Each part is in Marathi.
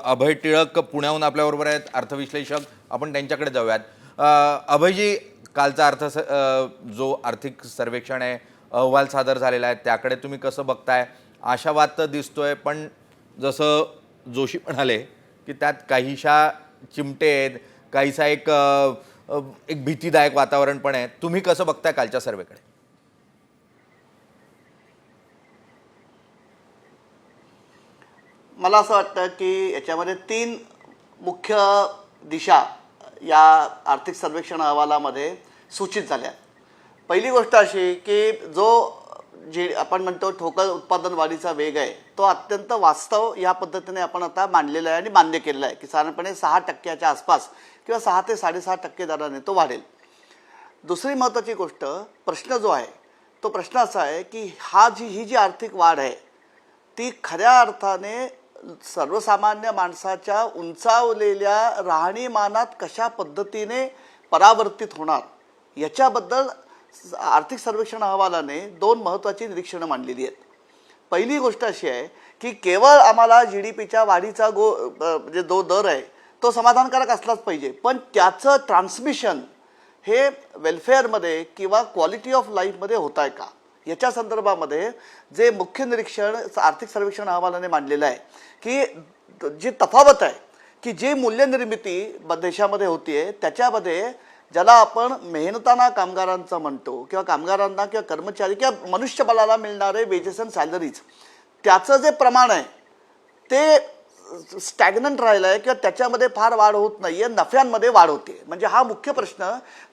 अभय टिळक पुण्याहून आपल्याबरोबर आहेत, अर्थविश्लेषक. आपण त्यांच्याकडे जाऊयात. अभयजी, कालचा जो आर्थिक सर्वेक्षण आहे, अहवाल सादर झालेला आहे, त्याकडे तुम्ही कसं बघताय? आशावाद तर दिसतोय, पण जसं जोशी म्हणाले की त्यात काहीशा चिमटे आहेत, काहीसा एक भीतीदायक वातावरण पण आहे. तुम्ही कसं बघताय कालच्या सर्वेकडे? मला असं वाटतं की याच्यामध्ये तीन मुख्य दिशा या आर्थिक सर्वेक्षण अहवालामध्ये सूचित झाल्या. पहिली गोष्ट अशी की जे आपण म्हणतो ठोकर उत्पादन वाढीचा वेग आहे, तो अत्यंत वास्तव या पद्धतीने आपण आता मांडलेला आहे आणि मान्य केलेला आहे की साधारणपणे 6% आसपास किंवा 6 ते 6.5% दराने तो वाढेल. दुसरी महत्त्वाची गोष्ट, प्रश्न जो आहे तो प्रश्न असा आहे की ही जी आर्थिक वाढ आहे ती खऱ्या अर्थाने सर्वसामान्य माणसाच्या उंचावलेल्या राहणीमानात कशा पद्धतीने परावर्तित होणार याच्याबद्दल आर्थिक सर्वेक्षण अहवालाने दोन महत्त्वाची निरीक्षणं मांडलेली आहेत. पहिली गोष्ट अशी आहे की केवळ आम्हाला GDPच्या वाढीचा म्हणजे जो दर आहे तो समाधानकारक असलाच पाहिजे, पण त्याचं ट्रान्समिशन हे वेलफेअरमध्ये किंवा क्वालिटी ऑफ लाईफमध्ये होत आहे का, याच्या संदर्भामध्ये जे मुख्य निरीक्षण आर्थिक सर्वेक्षण अहवालाने मांडलेलं आहे की जी तफावत आहे की जी मूल्यनिर्मिती देशामध्ये होतीये त्याच्यामध्ये ज्याला आपण मेहनताना कामगारांचं म्हणतो किंवा कामगारांना किंवा कर्मचारी किंवा मनुष्यबळाला मिळणारे वेजेस अँड सॅलरीज, त्याचं जे प्रमाण आहे ते स्टॅग्नंट राहिलं आहे किंवा त्याच्यामध्ये फार वाढ होत नाही आहे, नफ्यांमध्ये वाढ होते. म्हणजे हा मुख्य प्रश्न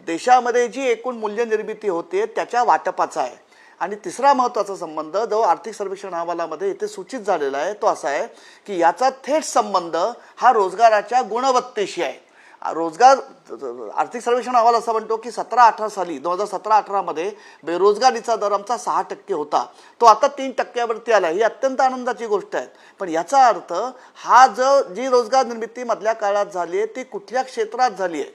देशामध्ये जी एकूण मूल्यनिर्मिती होते त्याच्या वाटपाचा आहे. आणि तिसरा महत्त्वाचा संबंध जो आर्थिक सर्वेक्षण अहवालामध्ये इथे सूचित झालेला आहे तो असा आहे की याचा थेट संबंध हा रोजगाराच्या गुणवत्तेशी आहे. रोजगार आर्थिक सर्वेक्षण अहवाल असं म्हणतो की 17-18 साली 2017-18 मध्ये बेरोजगारीचा दर आमचा 6% होता, तो आता 3%वरती आला. ही अत्यंत आनंदाची गोष्ट आहे. पण याचा अर्थ हा जी रोजगार निर्मिती मधल्या काळात झाली आहे ती कुठल्या क्षेत्रात झाली आहे,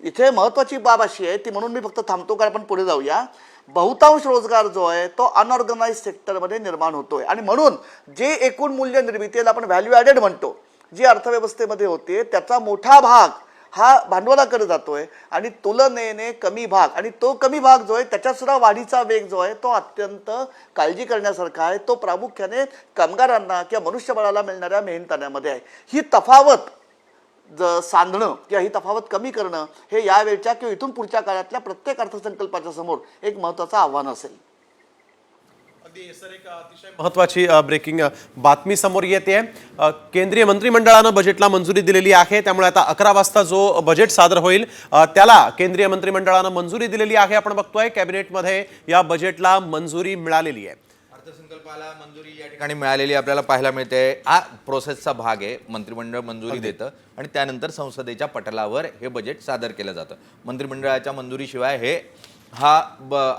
इथे महत्त्वाची बाब अशी आहे ती, म्हणून मी फक्त थांबतो कारण आपण पुढे जाऊया. बहुतांश रोजगार जो आहे तो अनऑर्गनाइज सेक्टरमध्ये निर्माण होतोय आणि म्हणून जे एकूण मूल्य निर्मितीला आपण व्हॅल्यू ॲडेड म्हणतो जी अर्थव्यवस्थेमध्ये होते त्याचा मोठा भाग हा भांडवलाकडे जातोय आणि तुलनेने कमी भाग, आणि तो कमी भाग जो आहे त्याच्यात सुद्धा वाढीचा वेग जो आहे तो अत्यंत काळजी करण्यासारखा आहे. तो प्रामुख्याने कामगारांना किंवा मनुष्यबळाला मिळणाऱ्या मेहनताण्यामध्ये आहे. ही तफावत सांधणं किंवा ही तफावत कमी करणं हे यावेळच्या किंवा इथून पुढच्या काळातल्या प्रत्येक अर्थसंकल्पाच्या समोर एक महत्त्वाचं आव्हान असेल. सर, एक अतिशय महत्त्वाची ब्रेकिंग बातमी समोर येते. केंद्रीय मंत्रिमंडळानं बजेटला मंजुरी दिलेली आहे, त्यामुळे आता 11 वाजता जो बजेट सादर होईल त्याला केंद्रीय मंत्रिमंडळानं मंजुरी दिलेली आहे. आपण बघतोय कॅबिनेटमध्ये या बजेटला मंजुरी मिळालेली आहे. अर्थसंकल्पाला मंजुरी या ठिकाणी मिळालेली आपल्याला पाहायला मिळते. हा प्रोसेसचा भाग आहे. मंत्रिमंडळ मंजुरी देतं आणि त्यानंतर संसदेच्या पटलावर हे बजेट सादर केलं जातं. मंत्रिमंडळाच्या मंजुरीशिवाय हा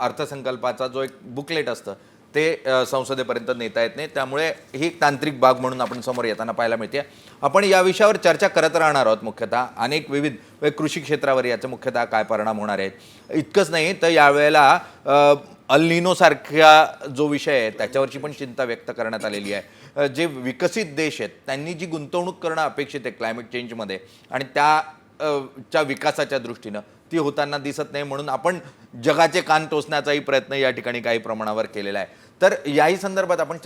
अर्थसंकल्पाचा जो एक बुकलेट असतं ते संसदेपर्यंत नेता येत नाही. त्यामुळे ही तांत्रिक बाब म्हणून आपण समोर येताना पाहायला मिळते. आपण या विषयावर चर्चा करत राहणार आहोत. मुख्यतः अनेक विविध कृषी क्षेत्रावर याचा मुख्यतः काय परिणाम होणार आहेत. इतकंच नाही तर यावेळेला अल निनो सारखा जो विषय आहे त्याच्यावरची पण चिंता व्यक्त करण्यात आलेली आहे. जे विकसित देश आहेत त्यांनी जी गुंतवणूक करणं अपेक्षित आहे क्लायमेट चेंजमध्ये आणि च्या विकासाच्या दृष्टीनं ती होताना दिसत नाही, म्हणून आपण जगाचे कान टोचण्याचाही प्रयत्न या ठिकाणी काही प्रमाणावर केलेला आहे. तर याही संदर्भात आपण